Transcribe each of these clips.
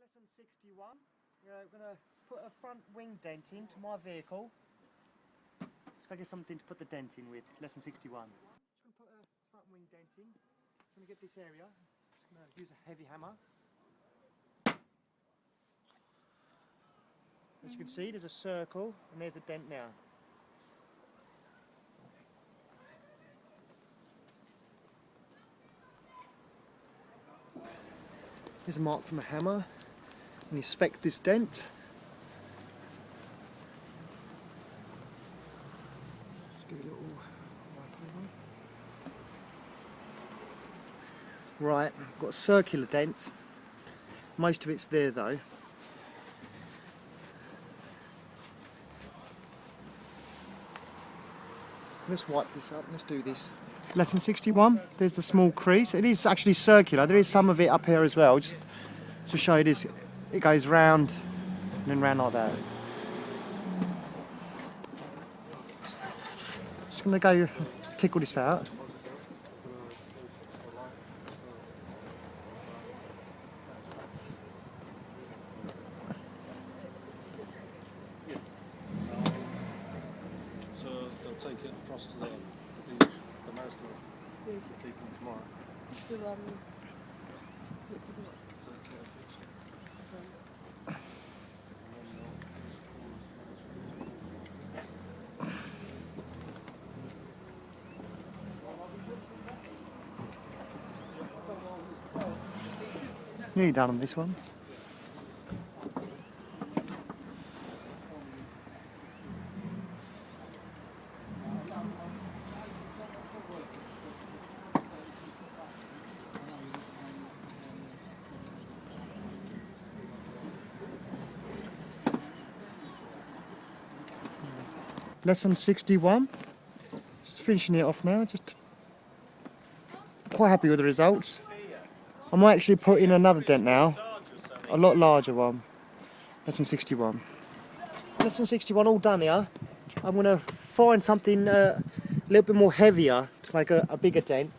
Lesson 61. We're going to put a front wing dent into my vehicle. Let's go get something to put the dent in with. Lesson 61. Just going to put a front wing dent in. I'm going to get this area. Just going to use a heavy hammer. As you can see, there's a circle and there's a dent now. Here's a mark from a hammer, and inspect this dent. Just give it a little wipe over. Right, I've got a circular dent. Most of it's there though. Let's wipe this up, let's do this. Lesson 61, there's a small crease. It is actually circular, there is some of it up here as well. Just to show you this, it goes round and then round like that. Just going to go tickle this out. So they'll take it across to the master people tomorrow. So that's how it fits. Nearly done on this one. Lesson 61. Just finishing it off now. Just quite happy with the results. I might actually put in another dent now, a lot larger one. Lesson 61. Lesson 61 all done here. I'm going to find something a little bit more heavier to make a bigger dent.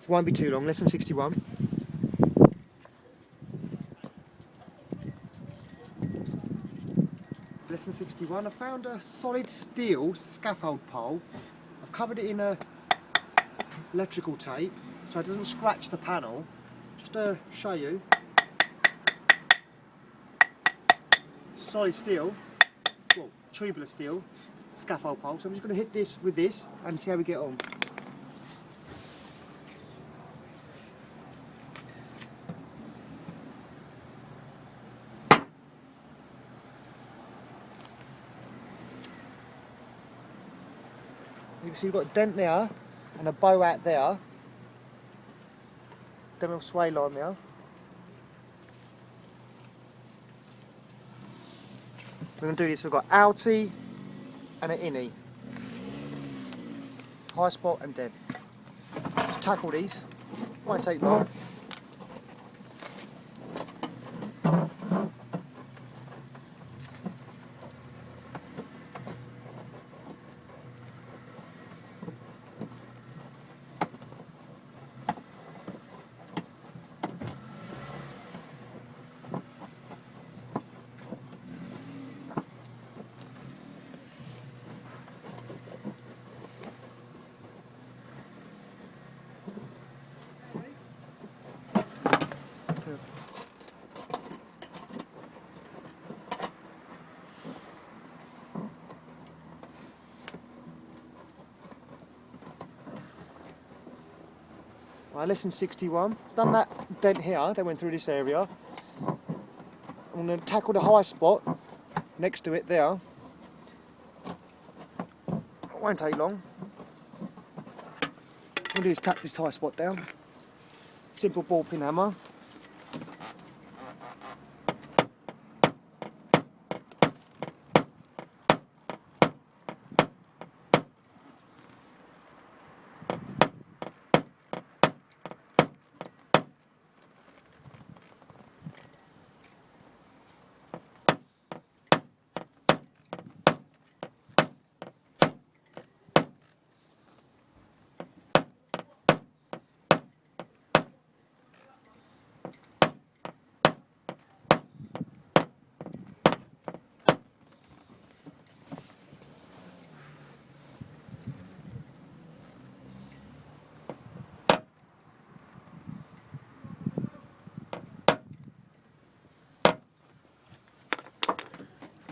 It won't be too long. Lesson 61. Lesson 61. I found a solid steel scaffold pole. I've covered it in electrical tape so it doesn't scratch the panel. Just to show you, solid steel, well, tubular steel scaffold pole. So I'm just going to hit this with this and see how we get on. You can see we've got a dent there and a bow out there. Then we'll sway line there. We're going to do this. We've got outie and an innie. High spot and dent. Just tackle these. Won't take long. Right, lesson 61. Done that dent here, that went through this area. I'm going to tackle the high spot next to it there. It won't take long. What I'm going to do is tap this high spot down. Simple ball pin hammer.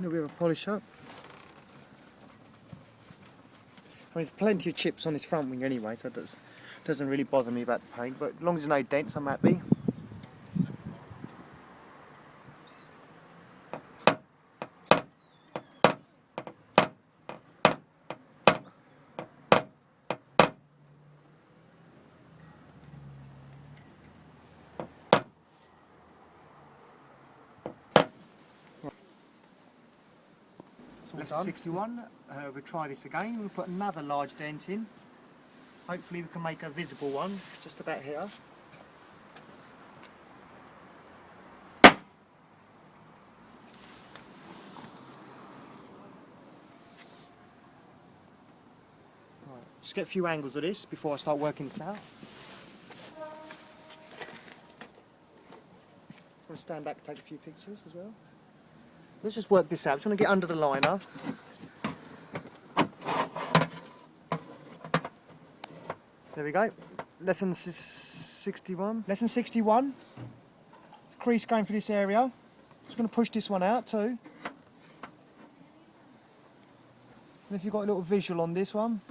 A little bit of a polish up. I mean, there's plenty of chips on this front wing anyway, so it doesn't really bother me about the paint, but as long as there's no dents, I'm happy. Lesson 61, we'll try this again. We'll put another large dent in. Hopefully we can make a visible one, just about here. Right. Just get a few angles of this before I start working this out. I'm going to stand back and take a few pictures as well. Let's just work this out. Just want to get under the liner. There we go. Lesson 61. Lesson 61. Crease going through this area. Just going to push this one out too. And if you've got a little visual on this one.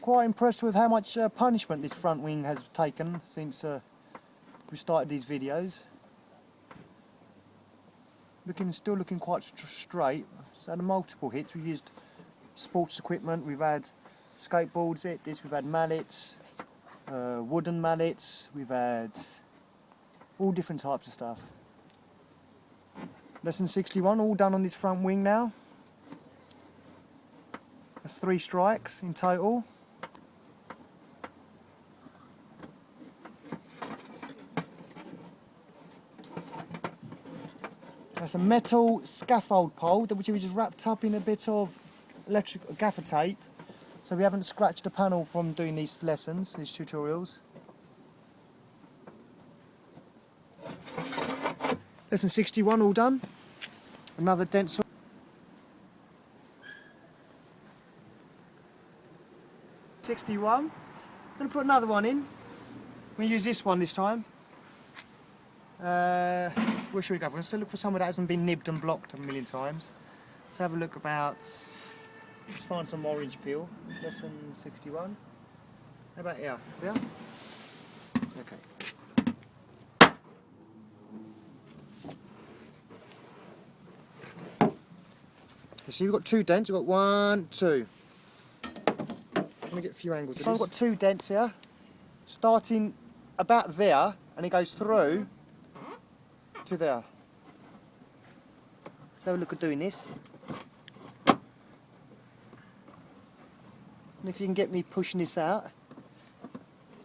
Quite impressed with how much punishment this front wing has taken since we started these videos. Still looking quite straight. So the multiple hits. We've used sports equipment. We've had skateboards. We've had mallets, wooden mallets. We've had all different types of stuff. Lesson 61, all done on this front wing now. That's 3 strikes in total. That's a metal scaffold pole which we just wrapped up in a bit of electric gaffer tape, so we haven't scratched the panel from doing these lessons, these tutorials. Lesson 61 all done. Another dent. 61. I'm going to put another one in. I'm going to use this one this time. Where should we go? We're going to look for somewhere that hasn't been nibbed and blocked a million times. Let's have a look about. Let's find some orange peel. Lesson 61. How about here? Yeah? Okay. So you've got 2 dents. You've got 1, 2. Let me get a few angles. So I've got 2 dents here, starting about there, and it goes through to there. Let's have a look at doing this. And if you can get me pushing this out,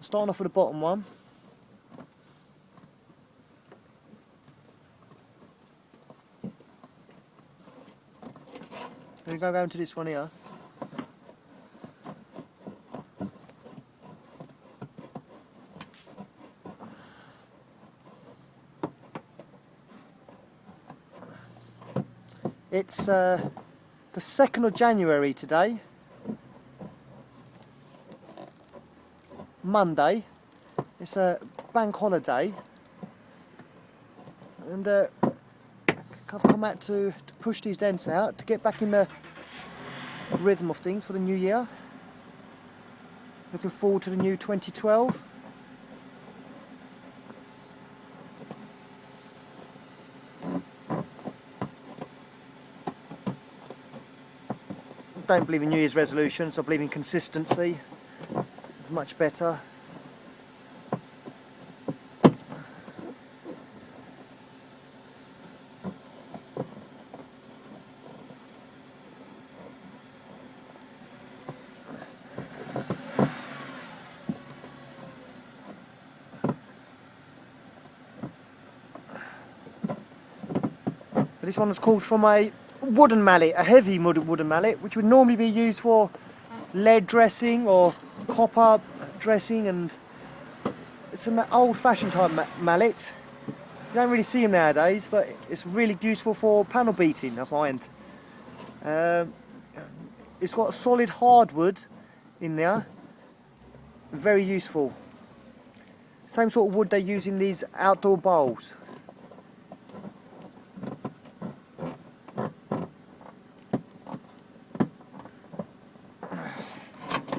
starting off with the bottom one. Then we go into this one here. It's the 2nd of January today, Monday. It's a bank holiday, and I've come out to push these dents out to get back in the rhythm of things for the new year. Looking forward to the new 2012. I don't believe in New Year's resolutions. I believe in consistency. It's much better. But this one was called from a wooden mallet, a heavy wooden mallet, which would normally be used for lead dressing or copper dressing, and it's an old-fashioned type mallet. You don't really see them nowadays, but it's really useful for panel beating, I find. It's got solid hardwood in there, very useful. Same sort of wood they use in these outdoor bowls.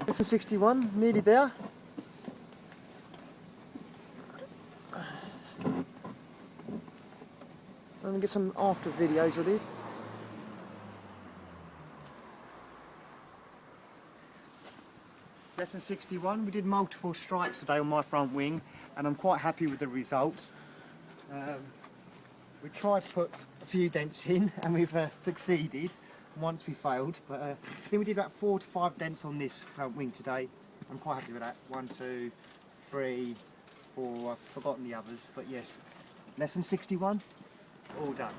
This is 61, nearly there. Let me get some after videos of this. Lesson 61, we did multiple strikes today on my front wing and I'm quite happy with the results. We tried to put a few dents in and we've succeeded. Once we failed, but I think we did about 4 to 5 dents on this front wing today. I'm quite happy with that. 1, 2, 3, 4, I've forgotten the others, but yes. Lesson 61, all done.